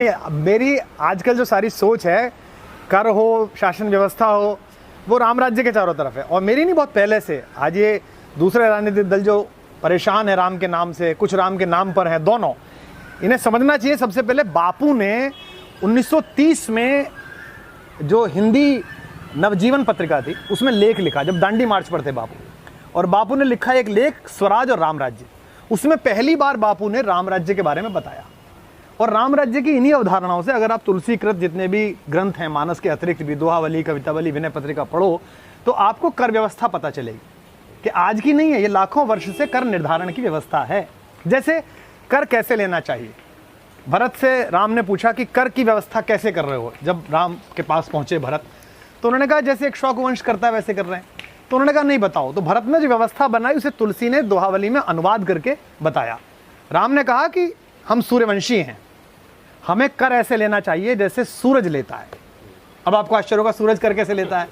मेरी आजकल जो सारी सोच है, कर हो, शासन व्यवस्था हो, वो राम राज्य के चारों तरफ है। और मेरी नहीं, बहुत पहले से। आज ये दूसरे राजनीतिक दल जो परेशान है राम के नाम से, कुछ राम के नाम पर है, दोनों, इन्हें समझना चाहिए। सबसे पहले बापू ने 1930 में जो हिंदी नवजीवन पत्रिका थी उसमें लेख लिखा, जब दांडी मार्च पर थे बापू, और बापू ने लिखा एक लेख स्वराज और राम राज्य। उसमें पहली बार बापू ने राम राज्य के बारे में बताया। और राम राज्य की इन्हीं अवधारणाओं से अगर आप तुलसीकृत जितने भी ग्रंथ हैं, मानस के अतिरिक्त भी, दोहावली, कवितावली, विनय पत्रिका पढ़ो, तो आपको कर व्यवस्था पता चलेगी कि आज की नहीं है, ये लाखों वर्ष से कर निर्धारण की व्यवस्था है। जैसे कर कैसे लेना चाहिए, भरत से राम ने पूछा कि कर की व्यवस्था कैसे कर रहे हो। जब राम के पास पहुंचे भरत, तो उन्होंने कहा जैसे एक शौक वंश करता है वैसे कर रहे हैं। तो उन्होंने कहा नहीं बताओ। तो भरत ने जो व्यवस्था बनाई उसे तुलसी ने दोहावली में अनुवाद करके बताया। राम ने कहा कि हम सूर्यवंशी हैं, हमें कर ऐसे लेना चाहिए जैसे सूरज लेता है। अब आपको आश्चर्य होगा, सूरज कर कैसे लेता है?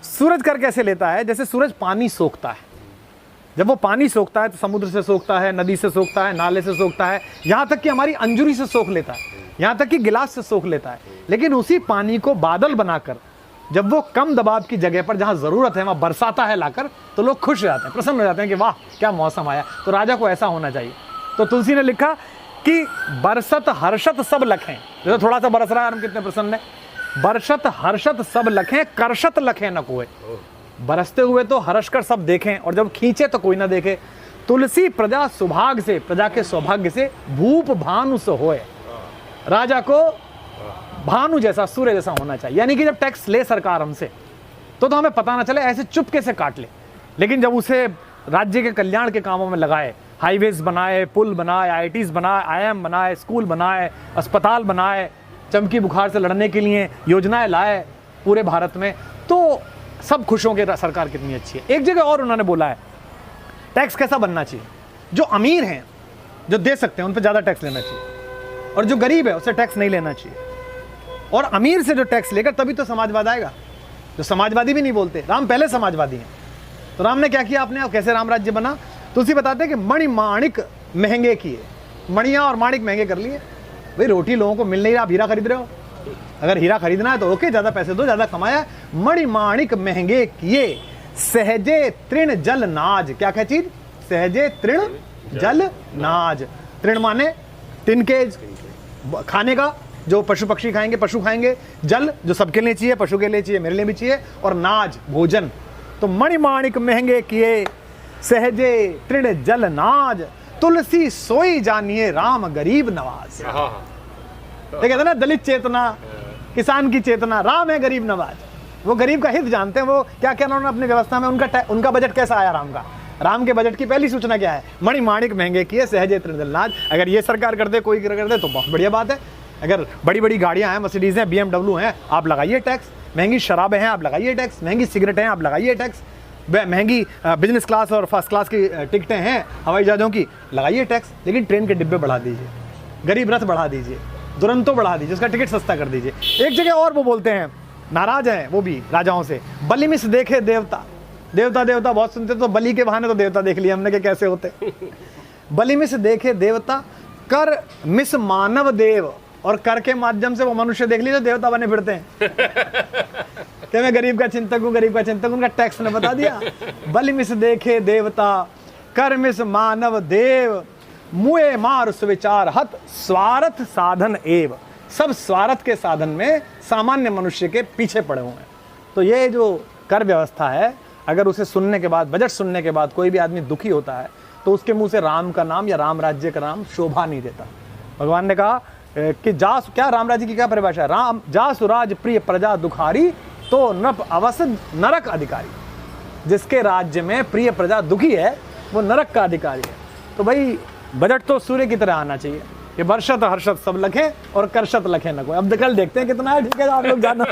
सूरज कर कैसे लेता है? जैसे सूरज पानी सोखता है। जब वो पानी सोखता है तो समुद्र से सोखता है, नदी से सोखता है, नाले से सोखता है, यहां तक कि हमारी अंजुरी से सोख लेता है, यहां तक कि गिलास से सोख लेता है। लेकिन उसी पानी को बादल बनाकर जब वो कम दबाव की जगह पर जहां जरूरत है वहां बरसाता है लाकर, तो लोग खुश हो जाते हैं, प्रसन्न हो जाते हैं कि वाह क्या मौसम आया। तो राजा को ऐसा होना चाहिए। तो तुलसी ने लिखा कि बरसत हर्षत सब लखें, जैसे थोड़ा सा बरस रहा है, हम कितने प्रसन्न है। बरसत हर्षत सब लखें, करशत लखें न कोई। बरसते हुए तो हर्ष कर सब देखें, और जब खींचे तो कोई ना देखे। तुलसी प्रजा सुभाग से, प्रजा के सौभाग्य से, भूप भानु से होए। राजा को भानु जैसा, सूर्य जैसा होना चाहिए। यानी कि जब टैक्स ले सरकार हमसे, तो हमें पता ना चले, ऐसे चुपके से काट ले। लेकिन जब उसे राज्य के कल्याण के कामों में लगाए, हाईवेज बनाए, पुल बनाए, आईआईटीज बनाए, आईआईएम बनाए, स्कूल बनाए, अस्पताल बनाए, चमकी बुखार से लड़ने के लिए योजनाएं लाए पूरे भारत में, तो सब खुश होंगे सरकार कितनी अच्छी है। एक जगह और उन्होंने बोला है टैक्स कैसा बनना चाहिए। जो अमीर हैं, जो दे सकते हैं, उन पर ज़्यादा टैक्स लेना चाहिए, और जो गरीब है उसे टैक्स नहीं लेना चाहिए। और अमीर से जो टैक्स लेकर तभी तो समाजवाद आएगा। जो समाजवादी भी नहीं बोलते, राम पहले समाजवादी हैं। तो राम ने क्या किया आपने, अब कैसे राम राज्य बना? तुलसी बताते हैं कि मणि माणिक महंगे किए, मणियाँ और माणिक महंगे कर लिए। भाई रोटी लोगों को मिल नहीं रहा, आप हीरा खरीद रहे हो। अगर हीरा खरीदना है तो ओके, ज़्यादा पैसे दो, ज़्यादा कमाया। मणि माणिक महंगे किए, सहजे तृण जल नाज। क्या क्या चीज? सहजे तृण जल नाज। तृण माने तिनके, खाने का, जो पशु पक्षी खाएंगे, पशु खाएंगे। जल जो सबके लिए चाहिए, पशु के लिए चाहिए, मेरे लिए भी चाहिए। और नाज भोजन। तो मणिमाणिक महंगे किए, सहजे तृण जल नाज। तुलसी सोई जानिए राम गरीब नवाज। कहते हैं ना, दलित चेतना, किसान की चेतना, राम है गरीब नवाज। वो गरीब का हित जानते हैं। वो क्या क्या उन्होंने अपनी व्यवस्था में, उनका बजट कैसा आया राम का? राम के बजट की पहली सूचना क्या है? मणिमाणिक महंगे किए, सहजे तृण जल नाज। अगर ये सरकार कर दे, कोई कर दे, तो बहुत बढ़िया बात है। अगर बड़ी बड़ी गाड़ियां हैं, मर्सिडीज हैं, BMW हैं, आप लगाइए टैक्स। महंगी शराबें हैं, आप लगाइए टैक्स। महंगी सिगरेटें हैं, आप लगाइए टैक्स। महंगी बिजनेस क्लास और फर्स्ट क्लास की टिकटें हैं हवाई जहाज़ों की, लगाइए टैक्स। लेकिन ट्रेन के डिब्बे बढ़ा दीजिए, गरीब रथ बढ़ा दीजिए, दुरंतो बढ़ा दीजिए, उसका टिकट सस्ता कर दीजिए। एक जगह और वो बोलते हैं, नाराज हैं वो भी राजाओं से, बलि मिस देखे देवता। देवता देवता बहुत सुनते, तो बलि के बहाने तो देवता देख लिया हमने कि कैसे होते। बलि मिस देखे देवता, कर मिस मानव देव। और कर के माध्यम से वो मनुष्य देख लीजिए देवता बने फिरते हैं। कि मैं गरीब का चिंतक हूँ, गरीब का चिंतक। उनका टैक्स ने बता दिया। बलि मिस देखे देवता, कर मिस मानव देव। मुए मार सुविचार हत, स्वार्थ साधन एव। सब स्वार्थ के साधन में सामान्य मनुष्य के पीछे पड़े हुए हैं। तो ये जो कर व्यवस्था है, अगर उसे सुनने के बाद, बजट सुनने के बाद कोई भी आदमी दुखी होता है, तो उसके मुंह से राम का नाम या राम राज्य का नाम शोभा नहीं देता। भगवान ने कहा कि जास, क्या राम राज्य की क्या परिभाषा है? राम जासु राज प्रिय प्रजा दुखारी, तो नप अवसद नरक अधिकारी। जिसके राज्य में प्रिय प्रजा दुखी है, वो नरक का अधिकारी है। तो भाई बजट तो सूर्य की तरह आना चाहिए कि बरसत हर्षत सब लखें और करशत लखें न कोई। अब कल देखते हैं कितना है। ठीक है, आप लोग जानो।